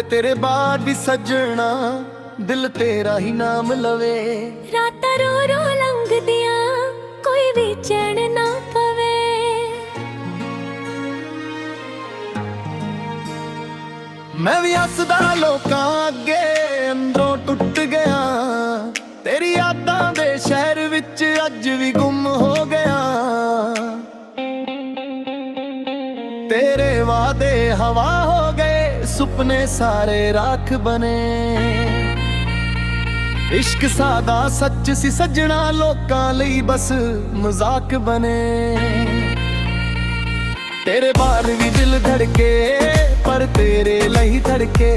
तेरे बाद भी सजना दिल तेरा ही नाम लवे। रात रो रो लंघ दिया कोई भी चैन ना पवे। मैं भी हसदा लोकां अगे अंदरों टुट गया। तेरी यादां दे शहर विच अज भी गुम हो गया। तेरे वादे हवा हो गए, सुपने सारे राख बने। इश्क सादा सच सी सजना, लोकां लई बस मजाक बने। तेरे बाल भी दिल धड़के पर तेरे लई धड़के।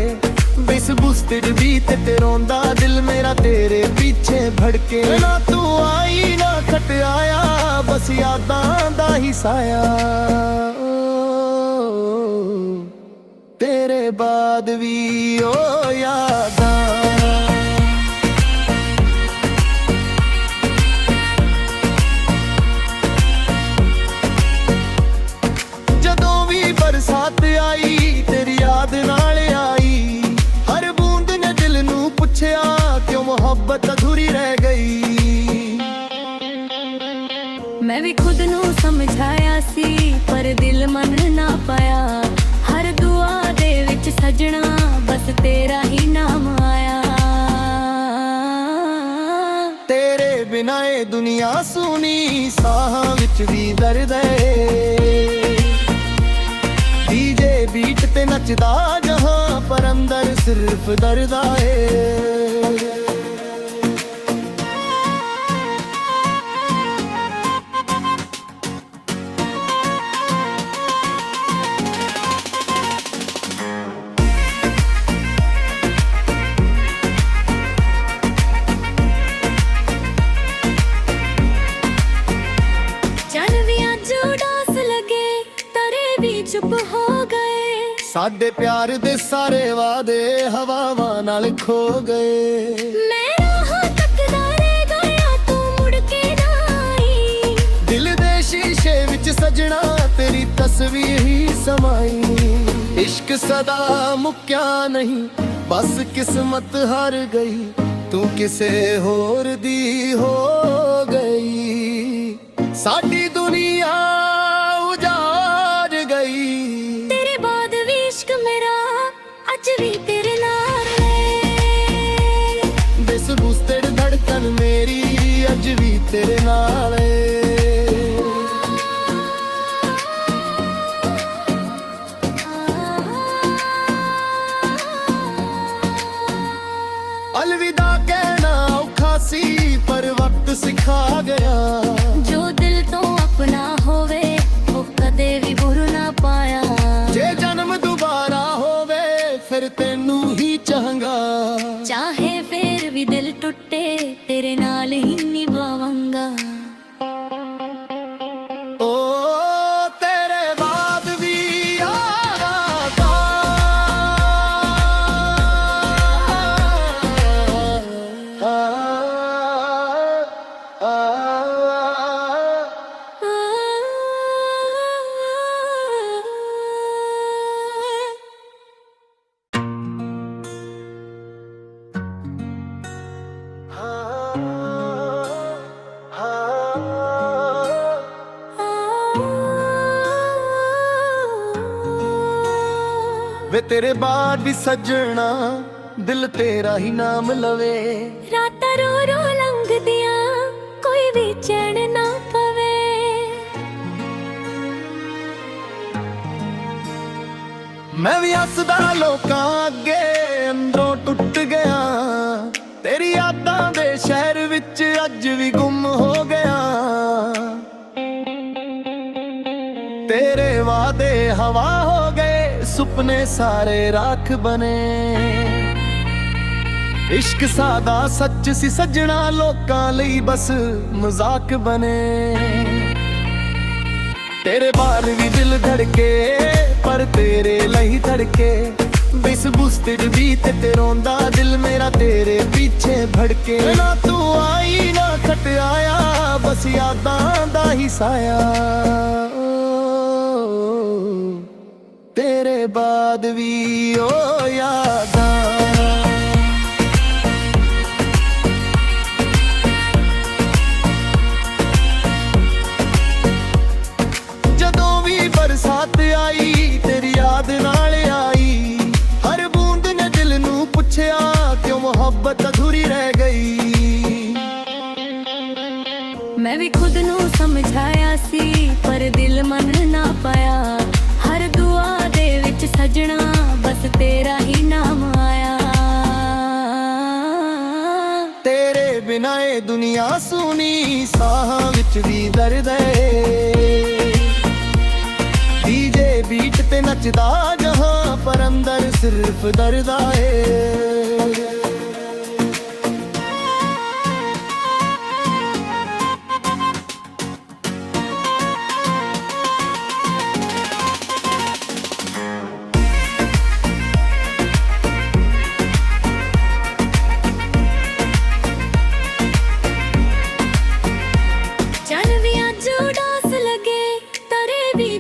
बिस बुस्तिड बीत ते रोंदा दिल मेरा तेरे पीछे भड़के। ना तू आई ना खट आया, बस यादां दा ही साया। तेरे बाद भी ओ यादां। जदों भी बरसात आई तेरी याद नाल आई। हर बूंद ने दिल नू पुछया क्यों मोहब्बत अधूरी रह गई। मैं भी खुद नू समझाया सी पर दिल मन ना पाया। हर दुआ दे विच सजना बस तेरा ही नाम आया। तेरे बिना ए दुनिया सुनी, साहां विच भी दर्द है। डीजे बीट ते नचदा जहां पर अंदर सिर्फ दर्द है। चुप हो गए साडे प्यार दे सारे वादे हवावां नाल खो गए। मैं राह तकदा रह गया तू मुड़ के ना आई। दिल दे शीशे विच सजना तेरी तस्वीर ही समाई। इश्क सदा मुक्या नहीं बस किस्मत हार गई। तू किसे होर दी हो गई। साडी दुनिया तेरे बाद भी इश्क मेरा अज भी तेरे नाल है। बिस बुस्तिड धड़कन मेरी अज भी तेरे नाल है। अलविदा कहना औखा सी पर वक्त सिखा गया। जो दिल तो अपना होवे वो कदे भी बुर ना पाया। जे जन्म दोबारा होवे फिर तेनू ही चाहांगा। चाहे फिर भी दिल टुटे तेरे नाल ही निभावांगा। ओ तेरे बाद भी यादां। वे तेरे बाद भी सजना दिल तेरा ही नाम लवे। रात रो रो लंघ दिया कोई भी चैन ना पवे। मैं भी हसदा लोकां अगे अंदरों टुट गया। तेरी यादां दे शहर विच अज भी गुम हो गया। तेरे वादे हवा हो गए, सुपने सारे राख बने। इश्क सादा सच सी सजना, लोकां लई बस मजाक बने। तेरे बाल भी दिल धड़के पर तेरे लई धड़के। बिस बुस्तिड बीत ते रोंदा दिल मेरा तेरे पीछे भड़के। ना तू आई ना खट आया, बस यादां दा ही साया। ਤੇਰੇ ਬਾਅਦ ਵੀ ਉਹ ਯਾਦਾਂ। ਜਦੋਂ ਵੀ ਬਰਸਾਤ ਆਈ ਤੇਰੀ ਯਾਦ ਨਾਲ ਆਈ, ਹਰ ਬੂੰਦ ਨੇ ਦਿਲ ਨੂੰ ਪੁੱਛਿਆ ਕਿਉਂ ਮੁਹੱਬਤ ਅਧੂਰੀ ਰਹਿ ਗਈ। ਮੈਂ ਵੀ ਖੁਦ ਨੂੰ ਸਮਝਾਇਆ ਸੀ ਪਰ ਦਿਲ ਮੰਨ ਨਾ ਪਾਇਆ, ਹਰ ਦੁਆ ਦੇ ਵਿੱਚ ਸਜਣਾ ਬਸ ਤੇਰਾ ਹੀ ਨਾਮ ਆਇਆ। ਤੇਰੇ ਬਿਨਾਂ ਇਹ ਦੁਨੀਆ ਸੁਣੀ, ਸਾਹਾਂ ਵਿੱਚ ਵੀ ਦਰਦ ਏ। ਡੀਜੇ ਬੀਟ ਤੇ ਨੱਚਦਾ ਜਹਾਂ ਪਰ ਅੰਦਰ ਸਿਰਫ ਦਰਦ ਏ।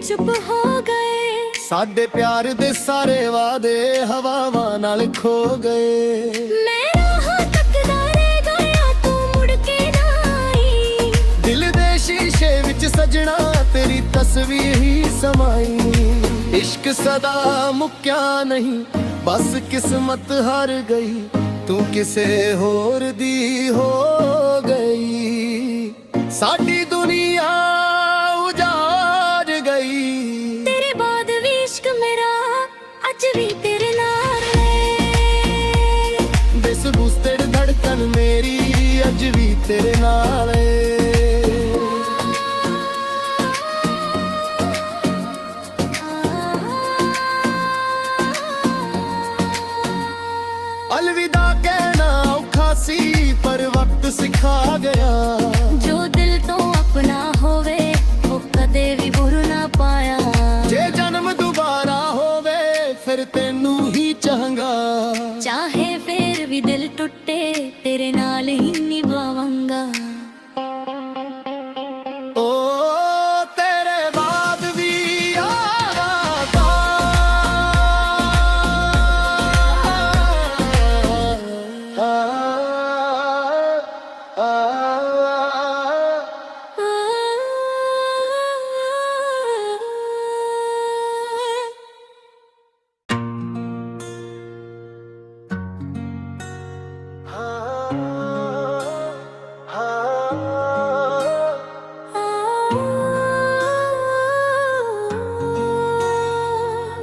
ਚੁੱਪ ਹੋ ਗਏ ਸਾਡੇ ਪਿਆਰ ਦੇ ਸਾਰੇ ਵਾਅਦੇ ਹਵਾਵਾਂ ਨਾਲ ਖੋ ਗਏ। ਮੈਂ ਰਾਹਾਂ ਤੱਕਦਾ ਰਹਿ ਗਿਆ ਤੂੰ ਮੁੜ ਕੇ ਨਾ ਆਈ, ਦਿਲ ਦੇ ਸ਼ੀਸ਼ੇ ਵਿੱਚ ਸਜਣਾ ਤੇਰੀ ਤਸਵੀਰ ਹੀ ਸਮਾਈ। ਇਸ਼ਕ ਸਦਾ ਮੁੱਕਿਆ ਨਹੀਂ ਬਸ ਕਿਸਮਤ ਹਾਰ ਗਈ, ਤੂੰ ਕਿਸੇ ਹੋਰ ਦੀ ਹੋ ਗਈ। ਸਾਡੀ ਦੁਨੀਆ ਤੇਰੇ ਬਾਅਦ ਵੀ ਇਸ਼ਕ ਮੇਰਾ ਅੱਜ ਵੀ ਤੇਰੇ ਨਾਲ ਏ। ਬੇਸਬੂਸ ਤੇਰੀ ਧੜਕਨ ਮੇਰੀ ਅੱਜ ਵੀ ਤੇਰੇ ਨਾਲ ਏ। ਅਲਵਿਦਾ ਕਹਿਣਾ ਔਖਾ ਸੀ ਪਰ ਵਕਤ ਸਿਖਾ ਗਿਆ, ਜੋ ਦਿਲ ਤੋਂ ਆਪਣਾ ਹੋਵੇ ਉਹ ਕਦੇ ਵੀ ਭੁੱਲ ਨਾ ਪਾਇਆ। ਜੇ ਜਨਮ ਦੁਬਾਰਾ ਹੋਵੇ ਫਿਰ ਤੈਨੂੰ ਹੀ ਚਾਹਾਂਗਾ, ਚਾਹੇ ਫੇਰ ਵੀ ਦਿਲ ਟੁੱਟੇ ਤੇਰੇ ਨਾਲ ਹੀ ਨਿਭਾਵਾਂਗਾ। ਓ ਤੇਰੇ ਬਾਅਦ ਵੀ ਯਾਦਾਂ।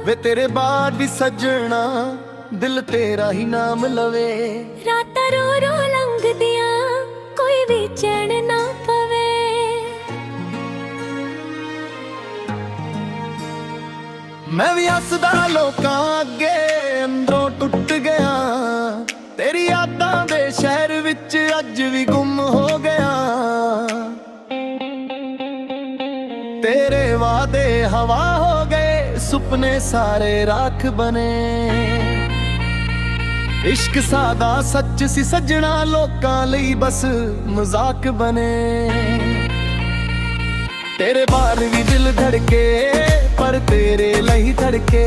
ਵੇ ਤੇਰੇ ਬਾਅਦ ਵੀ ਸਜਣਾ ਦਿਲ ਤੇਰਾ ਹੀ ਨਾਮ ਲਵੇ। ਰਾਤਾਂ ਰੋ ਰੋ ਲੰਘਦੀਆਂ ਕੋਈ ਵੀ ਚੈਨ ਨਾ ਪਵੇ। ਮੈਂ ਵੀ ਹੱਸਦਾ ਲੋਕਾਂ ਅੱਗੇ ਅੰਦਰੋਂ ਟੁੱਟ ਗਿਆ, ਤੇਰੀ ਯਾਦਾਂ ਦੇ ਸ਼ਹਿਰ ਵਿੱਚ ਅੱਜ ਵੀ ਗੁੰਮ ਹੋ ਗਿਆ। ਤੇਰੇ ਵਾਅਦੇ ਹਵਾ ਹੋ ਗਏ, ਸੁਪਨੇ ਸਾਰੇ ਰਾਖ ਬਣੇ। ਇਸ਼ਕ ਸਾਦਾ ਸੱਚ ਸੀ ਸਜਣਾ ਲੋਕਾਂ ਲਈ ਬਸ ਮਜ਼ਾਕ ਬਣੇ। ਤੇਰੇ ਬਾਹਰ ਵੀ ਦਿਲ ਧੜਕੇ ਪਰ ਤੇਰੇ ਲਈ ਧੜਕੇ,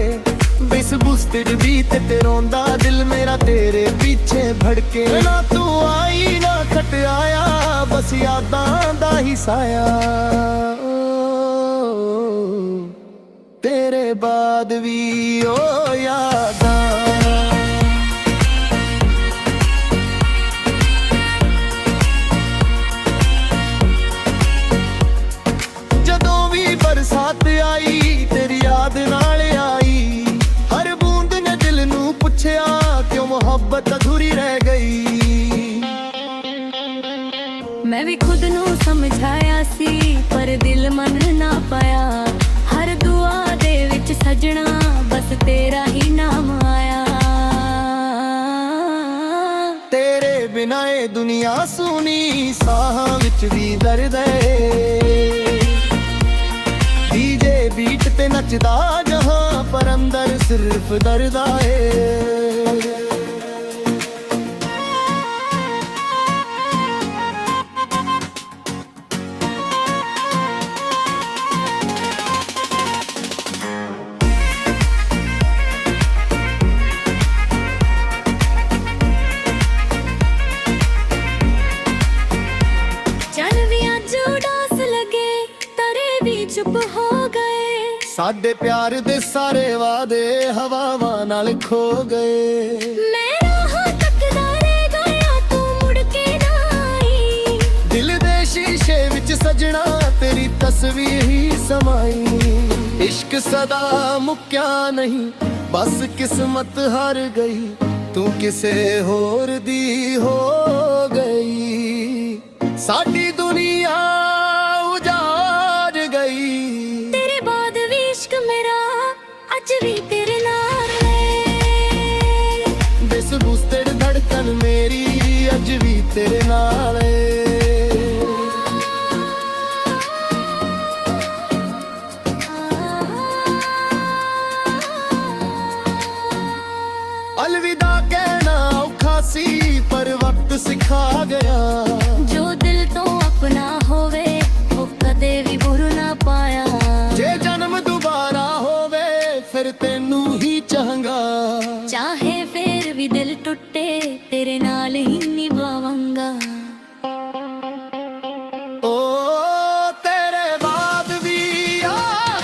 ਬਿਸਬੁਸਤੜ ਵੀ ਤੇ ਰੋਂਦਾ ਦਿਲ ਮੇਰਾ ਤੇਰੇ ਪਿੱਛੇ ਭੜਕੇ। ਨਾ ਤੂੰ ਆਈ ਨਾ ਖਟਿਆਇਆ ਬਸ ਯਾਦਾਂ ਦਾ ਹੀ ਸਾਇਆ। ਤੇਰੇ ਬਾਅਦ ਵੀ ਉਹ ਯਾਦਾਂ। ਜਦੋਂ ਵੀ ਬਰਸਾਤ ਆਈ ਤੇਰੀ ਯਾਦ ਨਾਲ ਆਈ, ਹਰ ਬੂੰਦ ਨੇ ਦਿਲ ਨੂੰ ਪੁੱਛਿਆ ਕਿਉਂ ਮੁਹੱਬਤ ਅਧੂਰੀ ਰਹਿ ਗਈ। ਮੈਂ ਵੀ ਖੁਦ ਨੂੰ ਸਮਝਾਇਆ ਸੀ ਪਰ ਦਿਲ ਮੰਨ ਨਾ ਪਾਇਆ, ਹਰ ਦੁਆ ਦੇ ਵਿੱਚ ਸਜਣਾ ਬਸ ਤੇਰਾ ਹੀ ਨਾਮ ਆਇਆ। ਤੇਰੇ ਬਿਨਾਂ ਇਹ ਦੁਨੀਆ ਸੁਣੀ, ਸਾਹਾਂ ਵਿੱਚ ਵੀ ਦਰਦ ਏ। ਡੀਜੇ ਬੀਟ ਤੇ ਨੱਚਦਾ ਜਹਾਂ ਪਰ ਅੰਦਰ ਸਿਰਫ ਦਰਦ ਏ। ਸਾਡੇ ਪਿਆਰ ਦੇ ਸਾਰੇ ਵਾਅਦੇ ਹਵਾਵਾਂ ਨਾਲ ਖੋ ਗਏ। ਮੈਂ ਰਾਹਾਂ ਤੱਕਦਾ ਰਹਿ ਗਿਆ, ਤੂੰ ਮੁੜ ਕੇ ਨਾ ਆਈ। ਦਿਲ ਦੇ ਸ਼ੀਸ਼ੇ ਵਿੱਚ ਸਜਣਾ ਤੇਰੀ ਤਸਵੀਰ ਹੀ ਸਮਾਈ। ਇਸ਼ਕ ਸਦਾ ਮੁੱਕਿਆ ਨਹੀਂ, ਬਸ ਕਿਸਮਤ ਹਾਰ ਗਈ, ਤੂੰ ਕਿਸੇ ਹੋਰ ਦੀ ਹੋ ਗਈ। ਸਾਡੀ ਦੁਨੀਆ ਉਜਾੜ ਗਈ। ਤੇਰੇ ਬਾਅਦ ਵੀ ਇਸ਼ਕ ਮੇਰਾ ਅੱਜ ਵੀ ਤੇਰੇ ਨਾਲ ਏ। ਬੇਸਬੂਸ ਤੇਰੀ ਧੜਕਨ ਮੇਰੀ ਅੱਜ ਵੀ ਤੇਰੇ ਨਾਲ ਏ। अलविदा कहना औखा सी पर वक्त सिखा गया। ਜੋ ਦਿਲ ਤੋਂ ਆਪਣਾ ਹੋਵੇ ਉਹ ਕਦੇ ਵੀ ਭੁੱਲ ਨਾ ਪਾਇਆ। ਜੇ ਜਨਮ ਦੁਬਾਰਾ ਹੋਵੇ ਫਿਰ ਤੈਨੂੰ ਹੀ ਚਾਹਾਂਗਾ। ਚਾਹੇ ਫੇਰ ਵੀ ਦਿਲ ਟੁੱਟੇ ਤੇਰੇ ਨਾਲ ਹੀ ਨਿਭਾਵਾਂਗਾ। ਓ ਤੇਰੇ ਬਾਅਦ ਵੀ ਯਾਦਾਂ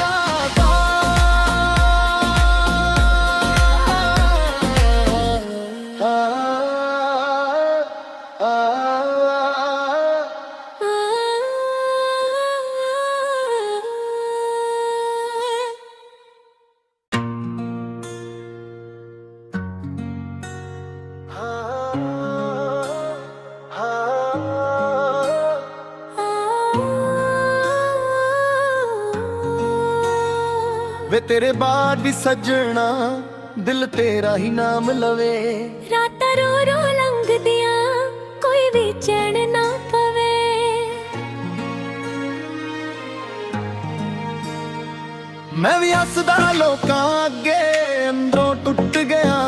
ਵੇ ਤੇਰੇ ਬਾਅਦ ਵੀ ਸਜਣਾ ਦਿਲ ਤੇਰਾ ਹੀ ਨਾਮ ਲਵੇ। ਰਾਤਾਂ ਰੋ ਰੋ ਲੰਘਦੀਆਂ ਕੋਈ ਵੀ ਚੈਨ ਨਾ ਪਵੇ। ਮੈਂ ਵੀ ਹੱਸਦਾ ਲੋਕਾਂ ਅੱਗੇ ਅੰਦਰੋਂ ਟੁੱਟ ਗਿਆ।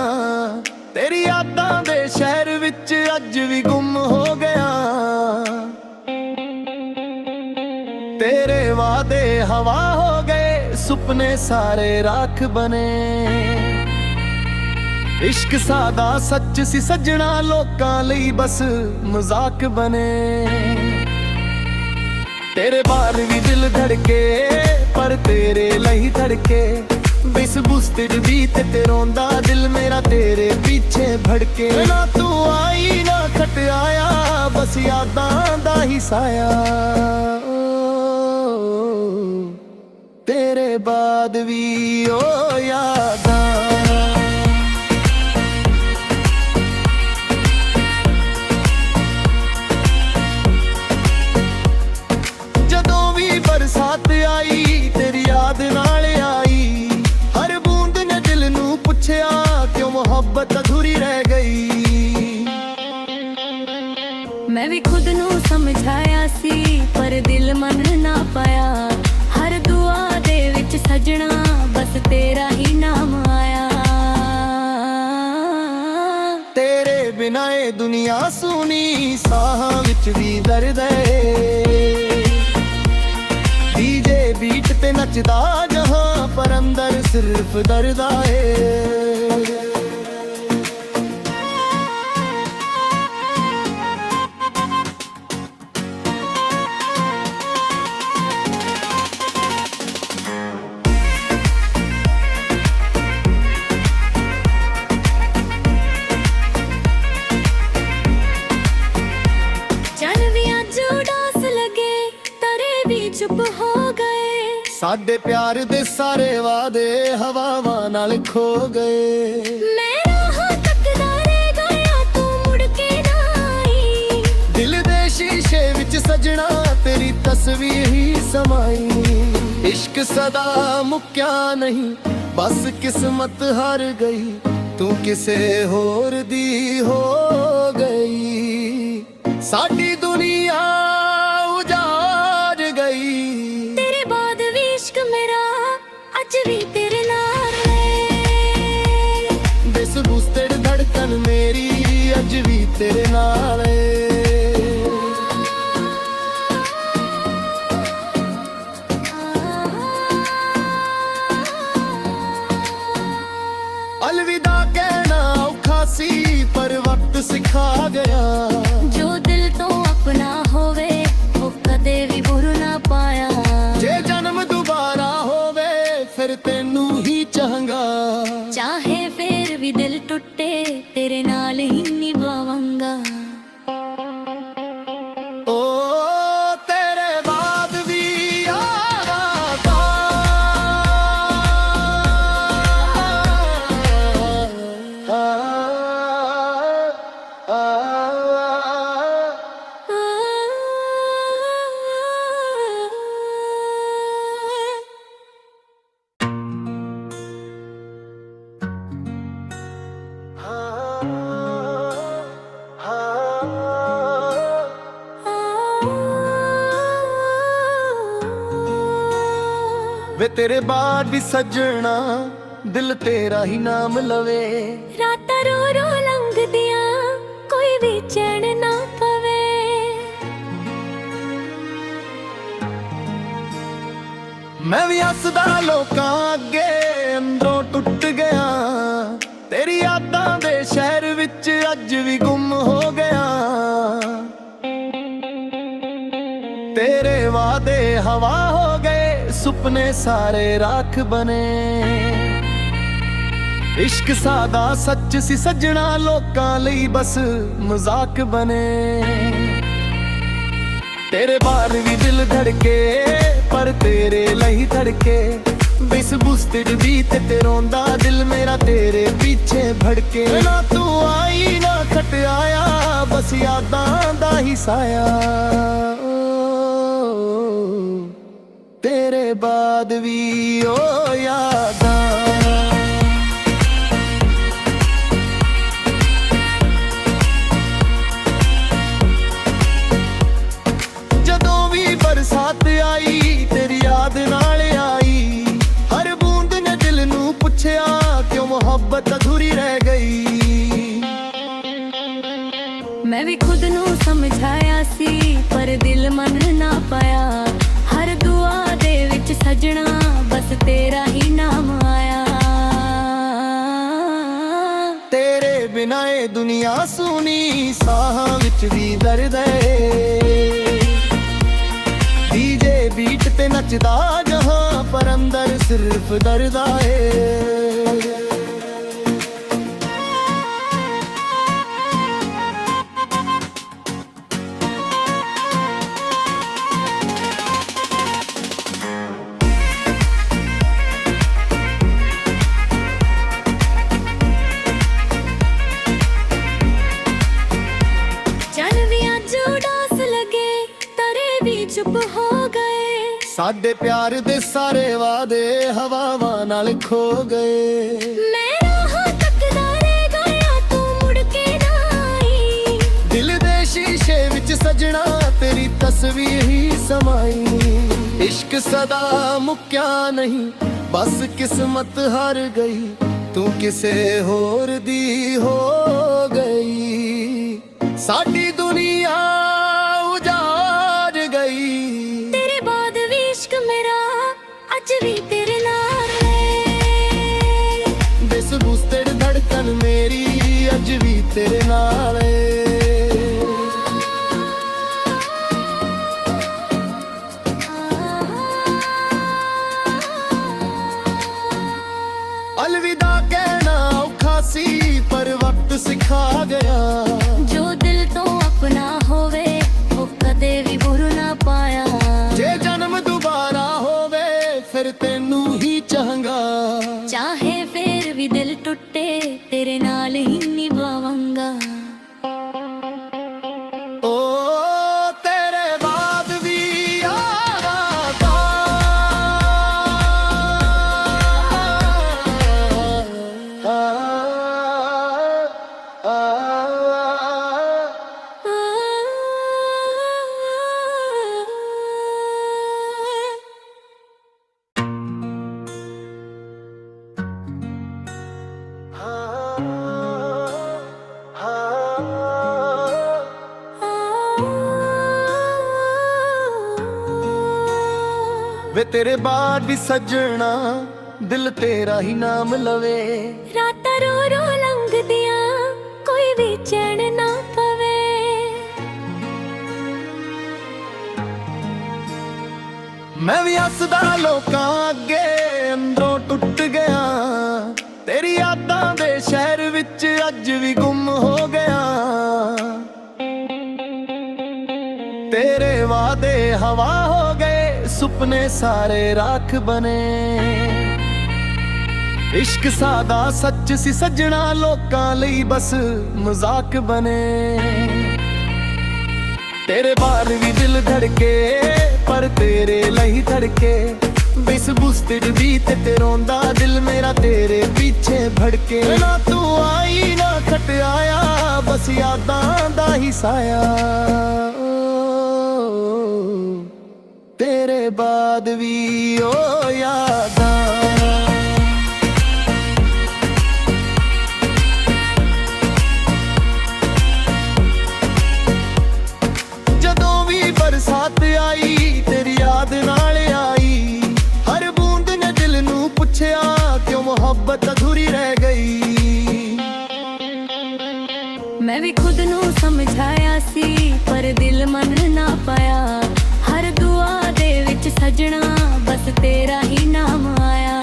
ਤੇਰੀ ਯਾਦਾਂ ਦੇ ਸ਼ਹਿਰ ਵਿੱਚ ਅੱਜ ਵੀ ਗੁੰਮ ਹੋ ਗਿਆ। ਤੇਰੇ ਵਾਅਦੇ ਹਵਾ ਹੋ ਗਏ, ਸੁਪਨੇ ਸਾਰੇ ਰਾਖ ਬਣੇ। ਇਸ਼ਕ ਸਾਦਾ ਸੱਚ ਸੀ ਸੱਜਣਾ, ਲੋਕਾਂ ਲਈ ਬਸ ਮਜ਼ਾਕ ਬਣੇ। ਤੇਰੇ ਬਾਹਰ ਵੀ ਦਿਲ ਧੜਕੇ ਪਰ ਤੇਰੇ ਲਈ ਧੜਕੇ। ਬੇਸਬੂਸ ਤੜਵੀ ਤੇ ਰੋਂਦਾ ਦਿਲ ਮੇਰਾ ਤੇਰੇ ਪਿੱਛੇ ਭੜਕੇ। ਨਾ ਤੂੰ ਆਈ ਨਾ ਖਟ ਆਇਆ, ਬਸ ਯਾਦਾਂ ਦਾ ਹੀ ਸਾਇਆ। ਤੇਰੇ ਬਾਅਦ ਵੀ ਓ ਯਾਦਾਂ। ਜਦੋਂ ਵੀ ਬਰਸਾਤ ਆਈ ਤੇਰੀ ਯਾਦ ਨਾਲ ਆਈ। ਹਰ ਬੂੰਦ ਨੇ ਦਿਲ ਨੂੰ ਪੁੱਛਿਆ ਕਿਉਂ ਮੁਹੱਬਤ ਅਧੂਰੀ ਰਹਿ ਗਈ। ਮੈਂ ਵੀ ਖੁਦ ਨੂੰ ਸਮਝਾਇਆ ਸੀ ਪਰ ਦਿਲ ਮੰਨ ਨਾ ਪਾਇਆ। ਹਰ ਦੁਆ ਦੇ ਵਿੱਚ ਸਜਣਾ ਬਸ ਤੇਰਾ ਹੀ ਨਾਮ ਆਇਆ। ਤੇਰੇ ਬਿਨਾਂ ਇਹ ਦੁਨੀਆ ਸੁਣੀ, ਸਾਹਾਂ ਵਿੱਚ ਵੀ ਦਰਦ ਏ। ਡੀਜੇ ਬੀਟ ਤੇ ਨੱਚਦਾ ਜਹਾਂ ਪਰ ਅੰਦਰ ਸਿਰਫ ਦਰਦ ਏ। ਚੁੱਪ ਹੋ ਗਏ। ਸਾਡੇ ਪਿਆਰ ਦੇ ਸਾਰੇ ਵਾਅਦੇ ਹਵਾਵਾਂ ਨਾਲ ਖੋ ਗਏ। ਮੈਂ ਰਾਹਾਂ ਤੱਕਦਾ ਰਹਿ ਗਿਆ, ਤੂੰ ਮੁੜ ਕੇ ਨਾ ਆਈ। ਦਿਲ ਦੇ ਸ਼ੀਸ਼ੇ ਵਿੱਚ ਸਜਣਾ ਤੇਰੀ ਤਸਵੀਰ ਹੀ ਸਮਾਈ। ਇਸ਼ਕ ਸਦਾ ਮੁੱਕਿਆ ਨਹੀਂ, ਬਸ ਕਿਸਮਤ ਹਾਰ ਗਈ, ਤੂੰ ਕਿਸੇ ਹੋਰ ਦੀ ਹੋ ਗਈ। ਸਾਡੀ ਦੁਨੀਆ ਉਜਾੜ ਗਈ। ਤੇਰੇ ਬਾਅਦ ਵੀ ਇਸ਼ਕ ਮੇਰਾ ਅੱਜ ਵੀ ਤੇਰੇ ਨਾਲ ਏ। ਬੇਸਬੂਸ ਤੇਰੀ ਧੜਕਨ ਮੇਰੀ ਅੱਜ ਵੀ ਤੇਰੇ ਨਾਲ ਏ। अलविदा कहना औखा सी पर वक्त सिखा गया। जो दिल तो अपना होवे वो कदे भी भुल ना पाया। जे जन्म दोबारा होवे फिर ਨਾਲ ਹੀ ਨਿਭਾਵਾਂਗਾ। ਓ ਤੇਰੇ ਬਾਅਦ ਵੀ ਆਵਾਂਗਾ, ਵੇ ਤੇਰੇ ਬਾਅਦ ਵੀ ਸੱਜਣਾ ਦਿਲ ਤੇਰਾ ਹੀ ਨਾਮ ਲਵੇ। ਰਾਤਾਂ ਰੋ ਰੋ ਲੰਘਦੀਆਂ ਕੋਈ ਵੀ ਚੈਨ ਨਾ ਪਵੇ। ਮੈਂ ਵੀ ਹੱਸਦਾ ਲੋਕਾਂ ਅੱਗੇ ਅੰਦਰੋਂ ਟੁੱਟ ਗਿਆ, ਤੇਰੀ ਯਾਦਾਂ ਦੇ ਸ਼ਹਿਰ ਵਿੱਚ ਅੱਜ ਵੀ ਗੁੰਮ ਹੋ ਗਿਆ। ਤੇਰੇ ਵਾਅਦੇ ਹਵਾ ਹੋ ਗਏ, ਸੁਪਨੇ ਸਾਰੇ ਰਾਖ ਬਣੇ। ਇਸ਼ਕ ਸਾਦਾ ਸੱਚ ਸੀ ਸੱਜਣਾ, ਲੋਕਾਂ ਲਈ ਬਸ ਮਜ਼ਾਕ ਬਣੇ। ਤੇਰੇ ਬਾਹਰ ਵੀ ਦਿਲ ਧੜਕੇ ਪਰ ਤੇਰੇ ਲਈ ਧੜਕੇ। ਬਿਸ ਬੁਸਤੜ ਵੀ ਤੇ ਰੋਂਦਾ ਦਿਲ ਮੇਰਾ ਤੇਰੇ ਪਿੱਛੇ ਭੜਕੇ। ਨਾ ਤੂੰ ਆਈ ਨਾ ਖਟ ਆਇਆ, ਬਸ ਯਾਦਾਂ ਦਾ ਹੀ ਸਾਇਆ। ਤੇਰੇ ਬਾਅਦ ਵੀ ਓ ਯਾਦਾਂ। ਜਦੋਂ ਵੀ ਬਰਸਾਤ ਆਈ ਤੇਰੀ ਯਾਦ ਨਾਲ ਆਈ। ਹਰ ਬੂੰਦ ਨੇ ਦਿਲ ਨੂੰ ਪੁੱਛਿਆ ਕਿਉਂ ਮੁਹੱਬਤ ਅਧੂਰੀ ਰਹਿ ਗਈ। ਮੈਂ ਵੀ ਖੁਦ ਨੂੰ ਸਮਝਾਇਆ ਸੀ ਪਰ ਦਿਲ ਮੰਨ ਨਾ ਪਾਇਆ। ਹਰ ਦੁਆ ਦੇ ਵਿੱਚ ਸਜਣਾ ਬਸ ਤੇਰਾ ਹੀ ਨਾਮ ਆਇਆ। ਤੇਰੇ ਬਿਨਾਂ ਇਹ ਦੁਨੀਆ ਸੁਣੀ, ਸਾਹਾਂ ਵਿੱਚ ਵੀ ਦਰਦ ਏ। ਡੀਜੇ ਬੀਟ ਤੇ ਨੱਚਦਾ ਜਹਾਂ ਪਰ ਅੰਦਰ ਸਿਰਫ ਦਰਦ ਏ। ਚੁੱਪ ਹੋ ਗਏ ਸਾਡੇ ਪਿਆਰ ਦੇ ਸਾਰੇ ਵਾਅਦੇ ਹਵਾਵਾਂ ਨਾਲ ਖੋ ਗਏ। ਮੈਂ ਰਾਹਾਂ ਤੱਕਦਾ ਰਹਿ ਗਿਆ ਤੂੰ ਮੁੜ ਕੇ ਨਾ ਆਈ। ਦਿਲ ਦੇ ਸ਼ੀਸ਼ੇ ਵਿੱਚ ਸਜਣਾ ਤੇਰੀ ਤਸਵੀਰ ਹੀ ਸਮਾਈ। ਇਸ਼ਕ ਸਦਾ ਮੁੱਕਿਆ ਨਹੀਂ ਬਸ ਕਿਸਮਤ ਹਾਰ ਗਈ। ਤੂੰ ਕਿਸੇ ਹੋਰ ਦੀ ਹੋ ਗਈ, ਸਾਡੀ ਦੁਨੀਆ ਤੇਰੇ ਬਾਅਦ ਵੀ ਇਸ਼ਕ ਮੇਰਾ ਅੱਜ ਵੀ ਤੇਰੇ ਨਾਲ ਏ। ਬਿਸ ਬੁਸਤੜ ਧੜਕਨ ਮੇਰੀ ਅੱਜ ਵੀ ਤੇਰੇ ਨਾਲ ਏ। ਅਲਵਿਦਾ ਕਹਿਣਾ ਔਖਾ ਸੀ ਪਰ ਵਕਤ ਸਿਖਾ ਗਿਆ। ਜੋ ਦਿਲ ਤੋਂ ਆਪਣਾ ਹੋਵੇ ਉਹ ਕਦੇ ਵੀ ਭੁੱਲ ਨਾ ਪਾਇਆ। ਜੇ ਜਨਮ ਦੁਬਾਰਾ ਹੋਵੇ ਫਿਰ ਤੈਨੂੰ ਹੀ ਚਾਹਾਂਗਾ। ਚਾਹੇ ਫੇਰ ਵੀ ਦਿਲ ਟੁੱਟੇ ਤੇਰੇ ਨਾਲ ਹੀ ਨਿਭਾਵਾਂਗਾ। ਓ ਤੇਰੇ ਬਾਅਦ ਵੀ ਆਵਾਂਗਾ, ਵੇ ਤੇਰੇ ਬਾਅਦ ਵੀ ਸੱਜਣਾ ਦਿਲ ਤੇਰਾ ਹੀ ਨਾਮ ਲਵੇ। ਰਾਤਾਂ ਰੋ ਰੋ ਲੰਘਦੀਆਂ ਕੋਈ ਵੀ ਚੈਨ ਨਾ ਪਵੇ। ਮੈਂ ਵੀ ਹੱਸਦਾ ਲੋਕਾਂ ਅੱਗੇ ਅੰਦਰੋਂ ਟੁੱਟ ਗਿਆ। ਤੇਰੀ ਯਾਦਾਂ ਦੇ ਸ਼ਹਿਰ ਵਿੱਚ ਅੱਜ ਵੀ ਗੁੰਮ ਹੋ ਹਵਾ ਹੋ ਗਏ, ਸੁਪਨੇ ਸਾਰੇ ਰਾਖ ਬਨੇ। ਇਸ਼ਕ ਸਾਦਾ ਸੱਚ ਸੀ ਸੱਜਣਾ, ਲੋਕਾਂ ਲਈ ਬਸ ਮਜ਼ਾਕ ਬਨੇ। ਤੇਰੇ ਬਾਹਰ ਵੀ ਦਿਲ ਧੜਕੇ, ਪਰ ਤੇਰੇ ਲਈ ਧੜਕੇ। ਬਿਸ ਬੁਸਤੜ ਵੀ ਤੇ ਰੋਂਦਾ ਦਿਲ ਮੇਰਾ ਤੇਰੇ ਪਿੱਛੇ ਭੜਕੇ। ਨਾ ਤੂੰ ਆਈ ਨਾ ਖਟਿਆਇਆ, ਬਸ ਯਾਦਾਂ ਦਾ ਹੀ ਸਾਇਆ। ਤੇਰੇ ਬਾਅਦ ਵੀ ਓ ਯਾਦਾਂ। ਜਦੋਂ ਵੀ ਬਰਸਾਤ ਆਈ, ਤੇਰੀ ਯਾਦ ਨਾਲ ਆਈ। ਹਰ ਬੂੰਦ ਨੇ ਦਿਲ ਨੂੰ ਪੁੱਛਿਆ, ਕਿਉਂ ਮੁਹੱਬਤ ਅਧੂਰੀ ਰਹਿ ਗਈ। ਮੈਂ ਵੀ ਖੁਦ ਨੂੰ ਸਮਝਾਇਆ ਸੀ, ਪਰ ਦਿਲ ਮੰਨ ਨਾ ਪਾਇਆ। ਹਰ ਦੁਆ ਦੇ ਵਿੱਚ ਸਜਣਾ, ਬਸ ਤੇਰਾ ਹੀ ਨਾਮ ਆਇਆ।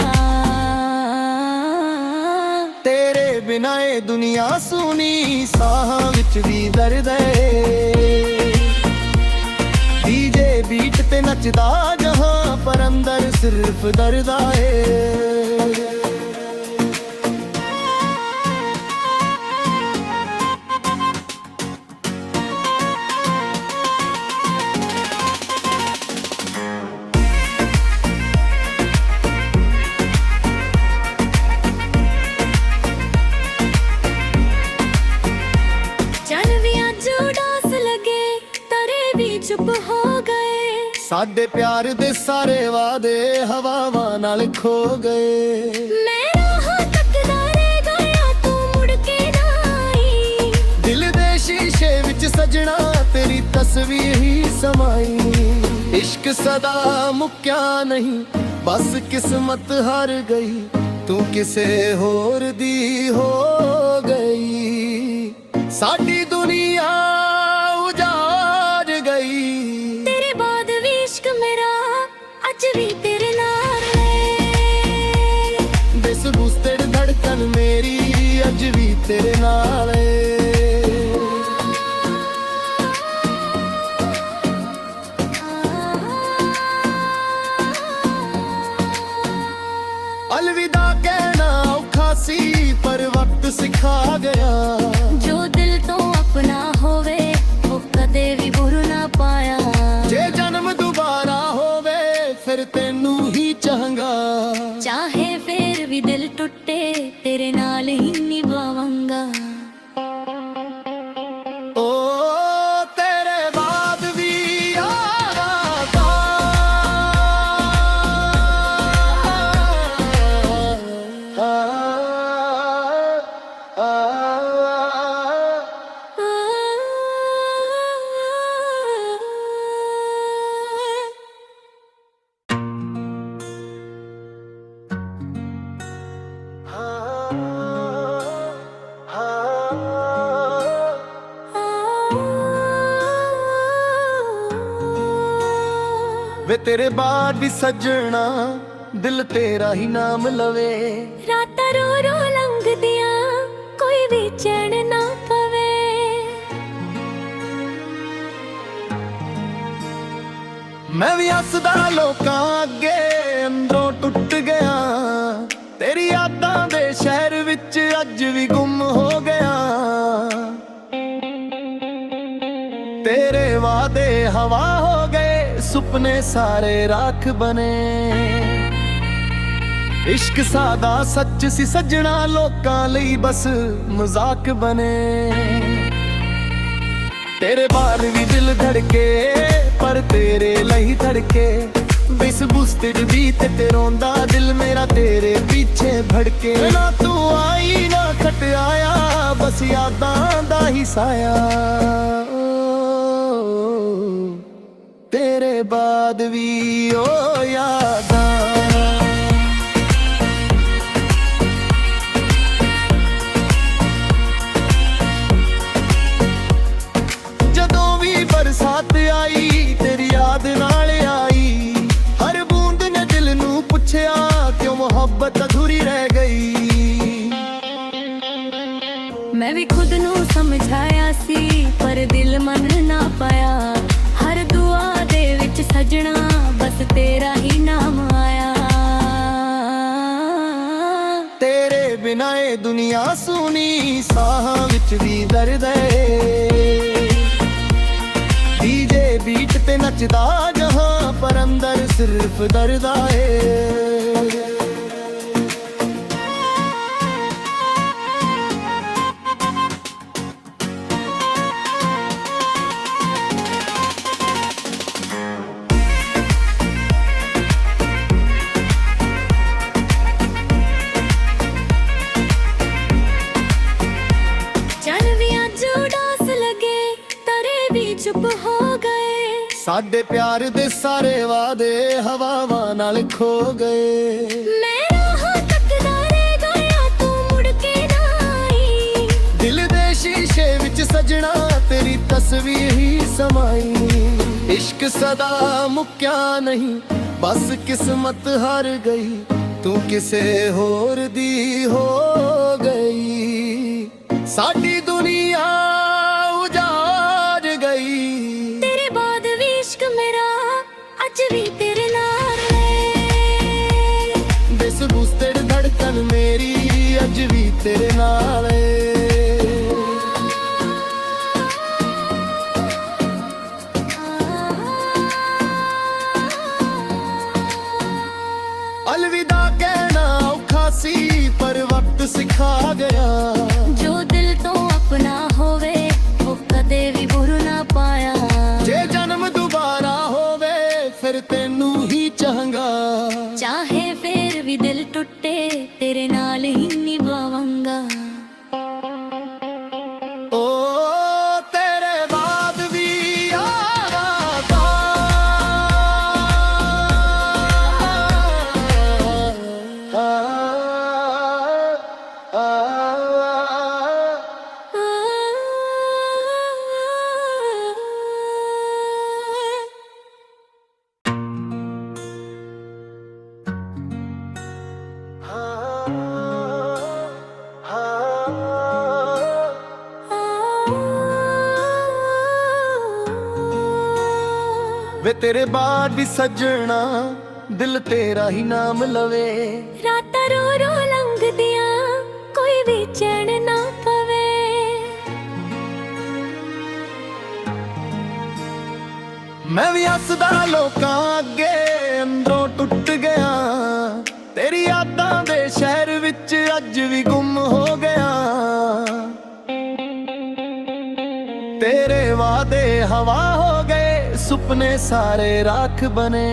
ਤੇਰੇ ਬਿਨਾਂ ਇਹ ਦੁਨੀਆ ਸੁਣੀ, ਸਾਹਾਂ ਵਿੱਚ ਵੀ ਦਰਦ ਏ। ਡੀਜੇ ਬੀਟ ਤੇ ਨੱਚਦਾ ਜਹਾਂ, ਪਰ ਅੰਦਰ ਸਿਰਫ ਦਰਦ ਏ। ਚੁੱਪ ਹੋ ਗਏ, ਸਾਡੇ ਪਿਆਰ ਦੇ ਸਾਰੇ ਵਾਅਦੇ ਹਵਾਵਾਂ ਨਾਲ ਖੋ ਗਏ। ਮੈਂ ਰਾਹਾਂ ਤੱਕਦਾ ਰਹਿ ਗਿਆ, ਤੂੰ ਮੁੜ ਕੇ ਨਾ ਆਈ। ਦਿਲ ਦੇ ਸ਼ੀਸ਼ੇ ਵਿੱਚ ਸਜਣਾ, ਤੇਰੀ ਤਸਵੀਰ ਹੀ ਸਮਾਈ। ਇਸ਼ਕ ਸਦਾ ਮੁੱਕਿਆ ਨਹੀਂ, ਬਸ ਕਿਸਮਤ ਹਾਰ ਗਈ। ਤੂੰ ਕਿਸੇ ਹੋਰ ਦੀ ਹੋ ਗਈ, ਸਾਡੀ ਦੁਨੀਆ ਅੱਜ ਵੀ ਤੇਰੇ ਨਾਲ ਏ। ਬਿਸ ਬੁਸਤੜ ਧੜਕਨ ਮੇਰੀ ਅੱਜ ਵੀ ਤੇਰੇ ਨਾਲ ਏ। ਅਲਵਿਦਾ ਕਹਿਣਾ ਔਖਾ ਸੀ, ਪਰ ਵਕਤ ਸਿਖਾ ਗਿਆ। ਜੋ ਦਿਲ ਤੋਂ ਆਪਣਾ ਹੋਵੇ, ਉਹ ਕਦੇ ਵੀ ਬੁਰ ਨਾ ਪਾਇਆ। ਜੇ ਜਨਮ ਦੁਬਾਰਾ ਹੋਵੇ, ਫਿਰ ਤੈਨੂੰ ਹੀ ਚਾਹਾਂਗਾ। ਚਾਹੇ ਫੇਰ ਵੀ ਦਿਲ ਟੁੱਟੇ, ਤੇਰੇ ਨਾਲ ਹੀ ਨਿਭਾਵਾਂਗਾ। ਓ ਤੇਰੇ ਬਾਅਦ ਵੀ ਯਾਦਾਂ। ਵੇ ਤੇਰੇ ਬਾਅਦ ਵੀ ਸਜਣਾ, ਦਿਲ ਤੇਰਾ ਹੀ ਨਾਮ ਲਵੇ। ਰਾਤਾਂ ਰੋ ਰੋ ਲੰਘਦੀਆਂ, ਕੋਈ ਵੀ ਚੈਨ ਨਾ ਪਵੇ। ਮੈਂ ਵੀ ਹੱਸਦਾ ਲੋਕਾਂ ਅੱਗੇ, ਅੰਦਰੋਂ ਟੁੱਟ ਗਿਆ। ਤੇਰੀ ਯਾਦਾਂ ਦੇ ਸ਼ਹਿਰ ਵਿੱਚ ਅੱਜ ਵੀ ਗੁੰਮ ਹੋ ਗਿਆ। ਤੇਰੇ ਵਾਅਦੇ ਹਵਾ ਹੋ ਗਏ, ਸੁਪਨੇ ਸਾਰੇ ਰਾਖ ਬਨੇ। ਇਸ਼ਕ ਸਾਦਾ ਸੱਚ ਸੀ ਸੱਜਣਾ, ਲੋਕਾਂ ਲਈ ਬਸ ਮਜ਼ਾਕ ਬਨੇ। ਤੇਰੇ ਬਾਹਰ ਵੀ ਦਿਲ ਧੜਕੇ, ਪਰ ਤੇਰੇ ਲਈ ਧੜਕੇ। ਬਿਸ ਬੁਸਤੜ ਵੀ ਤੇ ਰੋਂਦਾ ਦਿਲ ਮੇਰਾ ਤੇਰੇ ਪਿੱਛੇ ਭੜਕੇ। ਨਾ ਤੂੰ ਆਈ ਨਾ ਖਟਿਆਇਆ, ਬਸ ਯਾਦਾਂ ਦਾ ਹੀ ਸਾਇਆ। ਤੇਰੇ ਬਾਅਦ ਵੀ ਓ ਯਾਦਾਂ। ਜਦੋਂ ਵੀ ਬਰਸਾਤ ਆਈ, ਤੇਰੀ ਯਾਦ ਨਾਲ ਆਈ। ਹਰ ਬੂੰਦ ਨੇ ਦਿਲ ਨੂੰ ਪੁੱਛਿਆ, ਕਿਉਂ ਮੁਹੱਬਤ ਅਧੂਰੀ ਰਹਿ ਗਈ। ਮੈਂ ਵੀ ਖੁਦ ਨੂੰ ਸਮਝਾਇਆ ਸੀ, ਪਰ ਦਿਲ ਮੰਨ ਨਾ ਪਾਇਆ। ਹਰ ਦੁਆ ਦੇ ਵਿੱਚ ਏ ਦੁਨੀਆ ਸੁਣੀ, ਸਾਹਾਂ ਵਿੱਚ ਵੀ ਦਰਦ ਏ। ਡੀਜੇ ਬੀਟ ਤੇ ਨੱਚਦਾ ਜਹਾਂ, ਪਰ ਅੰਦਰ ਸਿਰਫ ਦਰਦ ਏ। ਚੁੱਪ ਹੋ ਗਏ, ਸਾਡੇ ਪਿਆਰ ਦੇ ਸਾਰੇ ਵਾਅਦੇ ਹਵਾਵਾਂ ਨਾਲ ਖੋ ਗਏ। ਮੈਂ ਰਾਹਾਂ ਤੱਕਦਾ ਰਹਿ ਗਿਆ, ਤੂੰ ਮੁੜ ਕੇ ਨਾ ਆਈ। ਦਿਲ ਦੇ ਸ਼ੀਸ਼ੇ ਵਿੱਚ ਸਜਣਾ ਤੇਰੀ ਤਸਵੀਰ ਹੀ ਸਮਾਈ। ਇਸ਼ਕ ਸਦਾ ਮੁੱਕਿਆ ਨਹੀਂ, ਬਸ ਕਿਸਮਤ ਹਾਰ ਗਈ, ਤੂੰ ਕਿਸੇ ਹੋਰ ਦੀ ਹੋ ਗਈ। ਸਾਡੀ ਦੁਨੀਆ ਤੇਰੇ ਬਾਅਦ ਵੀ ਇਸ਼ਕ ਮੇਰਾ ਅੱਜ ਵੀ ਤੇਰੇ ਨਾਲ ਏ। ਬੇਸਬੂਸਤੜ ਧੜਕਨ ਮੇਰੀ ਅੱਜ ਵੀ ਤੇਰੇ ਨਾਲ ਏ। ਅਲਵਿਦਾ ਕਹਿਣਾ ਔਖਾ ਸੀ, ਪਰ ਵਕਤ ਸਿਖਾ ਗਿਆ। ਜੋ ਦਿਲ ਤੋਂ ਆਪਣਾ ਹੋਵੇ ਉਹ ਕਦੇ ਵੀ ਬੁਰ ਨਾ ਪਾਇਆ। ਜੇ ਜਨਮ ਦੁਬਾਰਾ ਹੋਵੇ ਫਿਰ ਤੈਨੂੰ ਹੀ ਚਾਹਾਂਗਾ। ਚਾਹੇ ਫੇਰ ਵੀ ਦਿਲ ਟੁੱਟੇ ਤੇਰੇ ਨਾਲ ਹੀ ਨਿਭਾਵਾਂਗਾ। ਓ ਤੇਰੇ ਬਾਅਦ ਵੀ ਆਵਾਂਗਾ। ਵੇ ਤੇਰੇ ਬਾਅਦ ਵੀ ਸੱਜਣਾ ਦਿਲ ਤੇਰਾ ਹੀ ਨਾਮ ਲਵੇ। ਰਾਤਾਂ ਰੋ ਰੋ ਲੰਘਦੀਆਂ ਕੋਈ ਵੀ ਚੈਨ ਨਾ ਪਵੇ। ਮੈਂ ਵੀ ਹੱਸਦਾ ਲੋਕਾਂ ਅੱਗੇ ਅੰਦਰੋਂ ਟੁੱਟ ਗਿਆ। ਤੇਰੀ ਯਾਦਾਂ ਦੇ ਸ਼ਹਿਰ ਵਿੱਚ ਅੱਜ ਵੀ ਗੁੰਮ ਹੋ ਗਿਆ। ਤੇਰੇ ਵਾਅਦੇ ਹਵਾ ਹੋ ਗਏ, ਸੁਪਨੇ ਸਾਰੇ ਰਾਖ ਬਣੇ।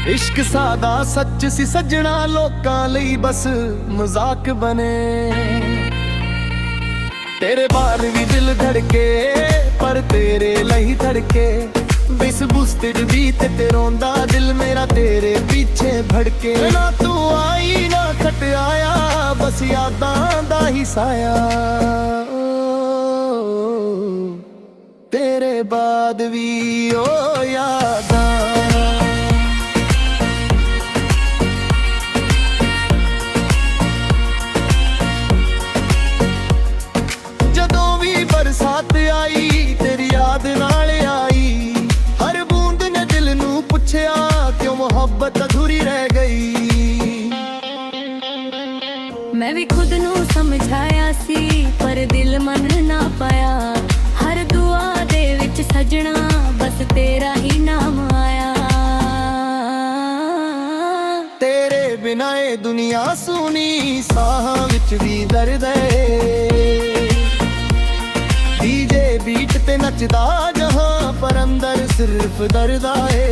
ਇਸ਼ਕ ਸਾਦਾ ਸੱਚ ਸੀ ਸੱਜਣਾ, ਲੋਕਾਂ ਲਈ ਬਸ ਮਜ਼ਾਕ ਬਣੇ। ਤੇਰੇ ਬਾਹਰ ਵੀ ਦਿਲ ਧੜਕੇ, ਪਰ ਤੇਰੇ ਲਈ ਧੜਕੇ। ਬੇਸਬੂਸਤੜ ਵੀ ਤੇ ਰੋਂਦਾ ਦਿਲ ਮੇਰਾ ਤੇਰੇ ਪਿੱਛੇ ਭੜਕੇ। ਨਾ ਤੂੰ ਆਈ ਨਾ ਖਟਿਆਇਆ, ਬਸ ਯਾਦਾਂ ਦਾ ਹੀ ਸਾਇਆ। ਤੇਰੇ ਬਾਅਦ ਵੀ ਓ ਯਾਦਾਂ। ਜਦੋਂ ਵੀ ਬਰਸਾਤ ਆਈ ਤੇਰੀ ਯਾਦ ਨਾਲ ਆਈ। ਹਰ ਬੂੰਦ ਨੇ ਦਿਲ ਨੂੰ ਪੁੱਛਿਆ ਕਿਉਂ ਮੁਹੱਬਤ ਅਧੂਰੀ ਰਹਿ ਗਈ। ਮੈਂ ਵੀ ਖੁਦ ਨੂੰ ਸਮਝਾਇਆ ਸੀ, ਪਰ ਦਿਲ ਮੰਨ ਨਾ ਪਾਇਆ। ਹਰ ਦੁਆ ਦੇ ਵਿੱਚ ਸਜਣਾ ਬਸ ਤੇਰਾ ਹੀ ਨਾਮ ਆਇਆ। ਤੇਰੇ ਬਿਨਾਂ ਇਹ ਦੁਨੀਆ ਸੁਣੀ, ਸਾਹਾਂ ਵਿੱਚ ਵੀ ਦਰਦ ਏ। ਡੀਜੇ ਬੀਟ ਤੇ ਨੱਚਦਾ ਜਹਾਂ, ਪਰ ਅੰਦਰ ਸਿਰਫ ਦਰਦ ਏ।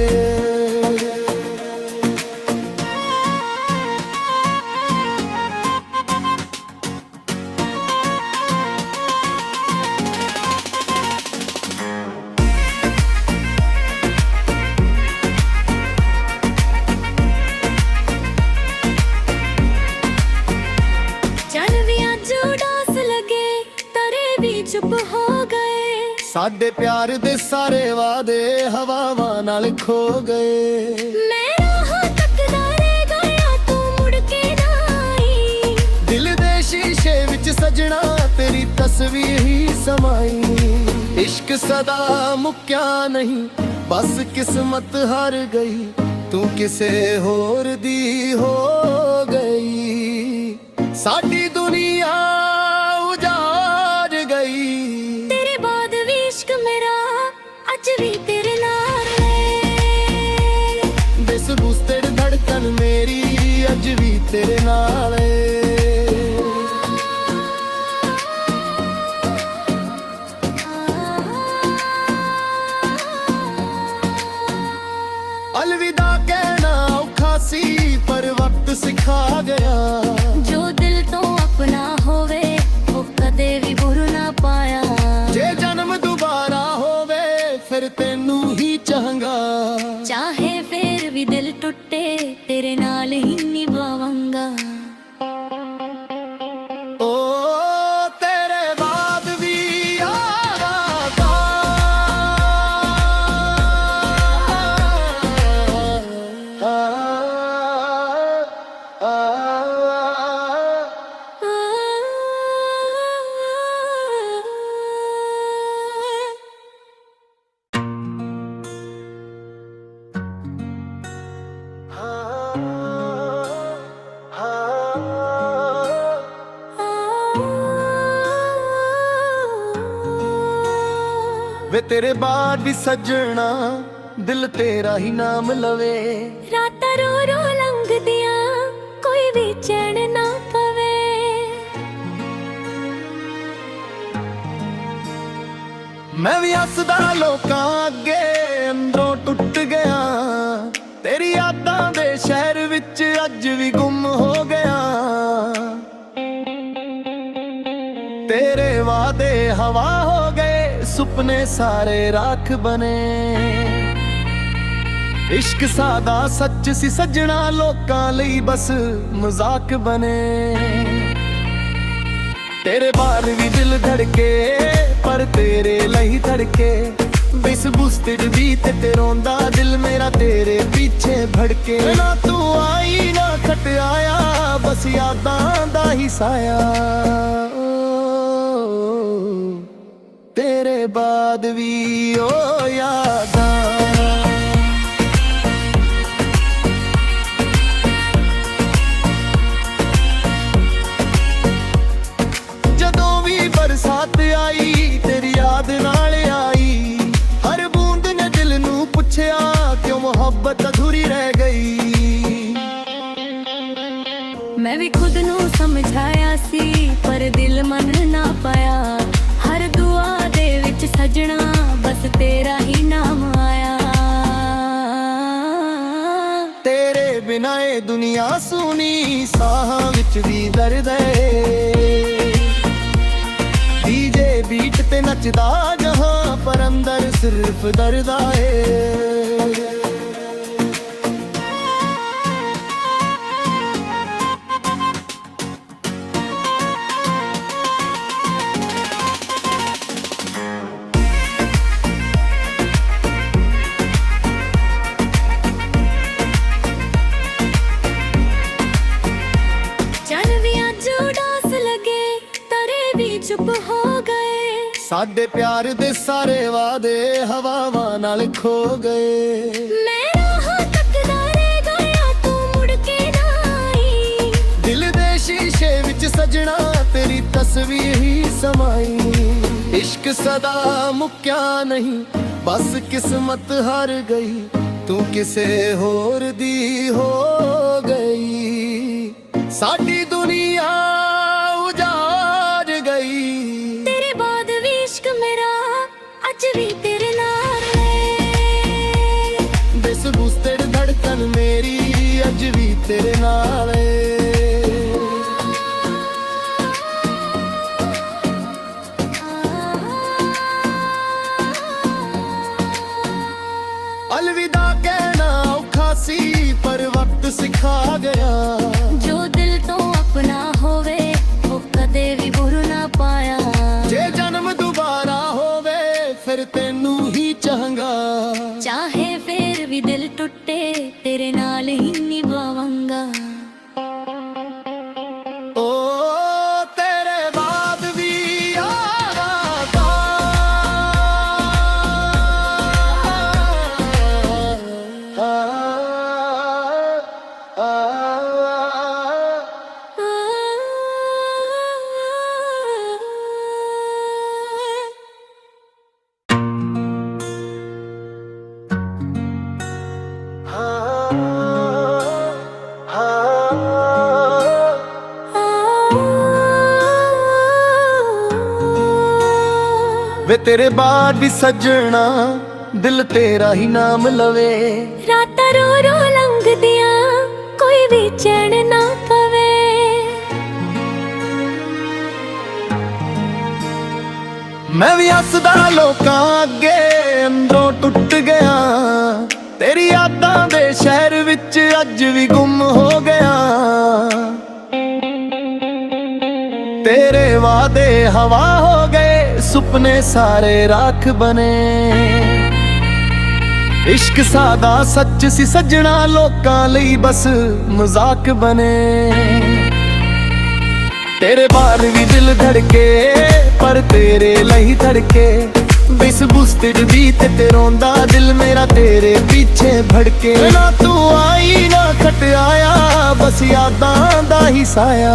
ਚੁੱਪ ਹੋ ਗਏ, ਸਾਡੇ ਪਿਆਰ ਦੇ ਸਾਰੇ ਵਾਅਦੇ ਹਵਾਵਾਂ ਨਾਲ ਖੋ ਗਏ। ਮੈਂ ਰਾਹਾਂ ਤੱਕਦਾ ਰਹਿ ਗਿਆ, ਤੂੰ ਮੁੜ ਕੇ ਨਾ ਆਈ। ਦਿਲ ਦੇ ਸ਼ੀਸ਼ੇ ਵਿੱਚ ਸਜਣਾ ਤੇਰੀ ਤਸਵੀਰ ਹੀ ਸਮਾਈ। ਇਸ਼ਕ ਸਦਾ ਮੁੱਕਿਆ ਨਹੀਂ, ਬਸ ਕਿਸਮਤ ਹਾਰ ਗਈ, ਤੂੰ ਕਿਸੇ ਹੋਰ ਦੀ ਹੋ ਗਈ। ਸਾਡੀ ਦੁਨੀਆ ਉਜਾੜ ਗਈ। ਤੇਰੇ ਬਾਅਦ ਵੀ ਇਸ਼ਕ ਮੇਰਾ ਅੱਜ ਵੀ ਤੇਰੇ ਨਾਲ ਏ। ਬੇਸਬੂਸ ਤੇਰੀ ਧੜਕਨ ਮੇਰੀ ਅੱਜ ਵੀ ਤੇਰੇ ਨਾਲ ਏ। अलविदा कहना औखा सी पर वक्त सिखा गया। ਜੋ ਦਿਲ ਤੋਂ ਆਪਣਾ ਹੋਵੇ ਉਹ ਕਦੇ ਵੀ ਬੁਰ ਨਾ ਪਾਇਆ। ਜੇ ਜਨਮ ਦੁਬਾਰਾ ਹੋਵੇ ਫਿਰ ਤੈਨੂੰ ਹੀ ਚਾਹਾਂਗਾ। ਚਾਹੇ ਫੇਰ ਵੀ ਦਿਲ ਟੁੱਟੇ ਤੇਰੇ ਨਾਲ ਹੀ ਨਿਭਾਵਾਂਗਾ। ਓ ਤੇਰੇ ਬਾਅਦ ਵੀ ਆਵਾਂਗਾ। ਵੇ ਤੇਰੇ ਬਾਅਦ ਵੀ ਸੱਜਣਾ ਦਿਲ ਤੇਰਾ ਹੀ ਨਾਮ ਲਵੇ। ਰਾਤਾਂ ਰੋ ਰੋ ਲੰਘਦੀਆਂ ਕੋਈ ਵੀ ਚੈਨ ਨਾ ਪਵੇ। ਮੈਂ ਵੀ ਹੱਸਦਾ ਲੋਕਾਂ ਅੱਗੇ ਅੰਦਰੋਂ ਟੁੱਟ ਗਿਆ। ਤੇਰੀ ਯਾਦਾਂ ਦੇ ਸ਼ਹਿਰ ਵਿੱਚ ਅੱਜ ਵੀ ਗੁੰਮ ਹੋ ਗਿਆ। ਤੇਰੇ ਵਾਦੇ ਹਵਾ ਹੋ ਗਏ ਸੁਪਨੇ ਸਾਰੇ ਰਾਖ ਬਨੇ। ਇਸ਼ਕ ਸਾਦਾ ਸੱਚ ਸੀ ਸੱਜਣਾ ਲੋਕਾਂ ਲਈ ਬਸ ਮਜ਼ਾਕ ਬਨੇ। ਤੇਰੇ ਬਾਹਰ ਵੀ ਦਿਲ ਧੜਕੇ ਪਰ ਤੇਰੇ ਲਈ ਧੜਕੇ। ਬੇਸਬੂਸ ਤੜਦੀ ਤੇ ਰੋਂਦਾ ਦਿਲ ਮੇਰਾ ਤੇਰੇ ਪਿੱਛੇ ਭੜਕੇ। ਨਾ ਤੂੰ ਆਈ ਨਾ ਖਟ ਆਇਆ ਬਸ ਯਾਦਾਂ ਦਾ ਹੀ ਸਾਇਆ। ਤੇਰੇ ਬਾਅਦ ਵੀ ਓ ਯਾਦਾਂ। ਜਦੋਂ ਵੀ ਬਰਸਾਤ ਆਈ ਤੇਰੀ ਯਾਦ ਨਾਲ ਆਈ। ਹਰ ਬੂੰਦ ਨੇ ਦਿਲ ਨੂੰ ਪੁੱਛਿਆ ਕਿਉਂ ਮੁਹੱਬਤ ਅਧੂਰੀ ਰਹਿ ਗਈ। ਮੈਂ ਵੀ ਖੁਦ ਨੂੰ ਸਮਝਾਇਆ ਸੀ ਪਰ ਦਿਲ ਮੰਨ ਨਾ ਪਾਇਆ। ਹਰ ਦੁਆ ਦੇ ਵਿੱਚ ਸਜਣਾ ਬਸ ਤੇਰਾ ਹੀ ਨਾਮ ਆਇਆ। ਤੇਰੇ ਬਿਨਾਂ ਇਹ ਦੁਨੀਆ ਸੁਣੀ ਸਾਹਾਂ ਵਿੱਚ ਵੀ ਦਰਦ ਏ। ਡੀਜੇ ਬੀਟ ਤੇ ਨੱਚਦਾ ਜਹਾਂ ਪਰ ਅੰਦਰ ਸਿਰਫ ਦਰਦ ਏ। ਚੁੱਪ ਹੋ ਗਏ ਸਾਡੇ ਪਿਆਰ ਦੇ ਸਾਰੇ ਵਾਦੇ ਹਵਾਵਾਂ ਨਾਲ ਖੋ ਗਏ। ਮੈਂ ਰਾਹਾਂ ਤੱਕਦਾ ਰਹਿ ਗਿਆ ਤੂੰ ਮੁੜ ਕੇ ਨਾ ਆਈ। ਦਿਲ ਦੇ ਸ਼ੀਸ਼ੇ ਵਿੱਚ ਸਜਣਾ ਤੇਰੀ ਤਸਵੀਰ ਹੀ ਸਮਾਈ। ਇਸ਼ਕ ਸਦਾ ਮੁੱਕਿਆ ਨਹੀਂ ਬਸ ਕਿਸਮਤ ਹਾਰ ਗਈ। ਤੂੰ ਕਿਸੇ ਹੋਰ ਦੀ ਹੋ ਗਈ। ਸਾਡੀ ਦੁਨੀਆ ਉਜਾੜ ਗਈ। ਤੇਰੇ ਬਾਅਦ ਵੀ ਇਸ਼ਕ ਮੇਰਾ ਅੱਜ ਵੀ ਤੇਰੇ ਨਾਲ ਏ। ਬੇਸਬੂਸ ਤੇਰੀ ਧੜਕਨ ਮੇਰੀ ਅੱਜ ਵੀ ਤੇਰੇ ਨਾਲ ਏ। अलविदा कहना औखा सी पर वक्त सिखा गया। ਜੋ ਦਿਲ ਤੋਂ ਆਪਣਾ ਹੋਵੇ ਉਹ ਕਦੇ ਵੀ ਬੁਰ ਨਾ ਪਾਇਆ। ਜੇ ਜਨਮ ਦੁਬਾਰਾ ਹੋਵੇ ਫਿਰ ਤੈਨੂੰ ਹੀ ਚਾਹਾਂਗਾ। ਚਾਹੇ ਫੇਰ ਵੀ ਦਿਲ ਟੁੱਟੇ ਤੇਰੇ ਨਾਲ ਹੀ ਨਿਭਾਵਾਂਗਾ। ਓ ਤੇਰੇ ਬਾਅਦ ਵੀ ਆਵਾਂਗਾ। ਵੇ ਤੇਰੇ ਬਾਅਦ ਵੀ ਸੱਜਣਾ ਦਿਲ ਤੇਰਾ ਹੀ ਨਾਮ ਲਵੇ। ਰਾਤਾਂ ਰੋ ਰੋ ਲੰਘਦੀਆਂ ਕੋਈ ਵੀ ਚੈਨ ਨਾ ਪਵੇ। ਮੈਂ ਵੀ ਹੱਸਦਾ ਲੋਕਾਂ ਅੱਗੇ ਅੰਦਰੋਂ ਟੁੱਟ ਗਿਆ। ਤੇਰੀ ਯਾਦਾਂ ਦੇ ਸ਼ਹਿਰ ਵਿੱਚ ਅੱਜ ਵੀ ਗੁੰਮ ਹੋ ਗਿਆ। ਤੇਰੇ ਵਾਅਦੇ ਹਵਾ ਹੋ ਗਏ, ਸੁਪਨੇ ਸਾਰੇ ਰਾਖ ਬਣੇ। ਇਸ਼ਕ ਸਾਦਾ ਸੱਚ ਸੀ ਸੱਜਣਾ, ਲੋਕਾਂ ਲਈ ਬਸ ਮਜ਼ਾਕ ਬਣੇ। ਤੇਰੇ ਬਾਹਰ ਵੀ ਦਿਲ ਧੜਕੇ ਪਰ ਤੇਰੇ ਲਈ ਧੜਕੇ। ਬਿਸ ਬੁਸਤੜ ਵੀ ਤੇ ਰੋਂਦਾ ਦਿਲ ਮੇਰਾ ਤੇਰੇ ਪਿੱਛੇ ਭੜਕੇ। ਨਾ ਤੂੰ ਆਈ ਨਾ ਖਟਿਆਇਆ, ਬਸ ਯਾਦਾਂ ਦਾ ਹੀ ਸਾਇਆ।